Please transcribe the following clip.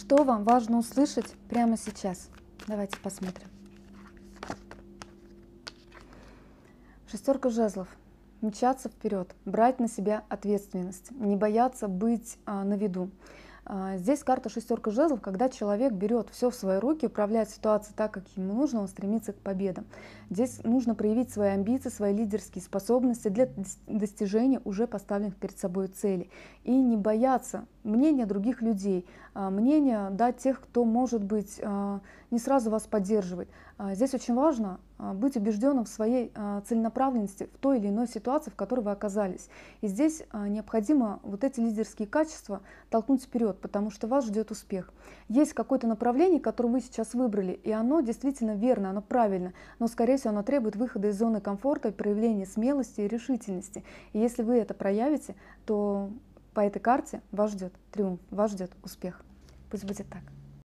Что вам важно услышать прямо сейчас? Давайте посмотрим. Шестерка жезлов. Мчаться вперед, брать на себя ответственность, не бояться быть на виду. Здесь карта шестерка жезлов, когда человек берет все в свои руки, управляет ситуацией так, как ему нужно, он стремится к победам. Здесь нужно проявить свои амбиции, свои лидерские способности для достижения уже поставленных перед собой целей. И не бояться мнения других людей, мнения тех, кто, может быть, не сразу вас поддерживает. Здесь очень важно быть убежденным в своей целенаправленности в той или иной ситуации, в которой вы оказались. И здесь необходимо вот эти лидерские качества толкнуть вперед, потому что вас ждет успех. Есть какое-то направление, которое вы сейчас выбрали, и оно действительно верно, оно правильно, но, скорее всего, оно требует выхода из зоны комфорта и проявления смелости и решительности. И если вы это проявите, то по этой карте вас ждет триумф, вас ждет успех. Пусть будет так.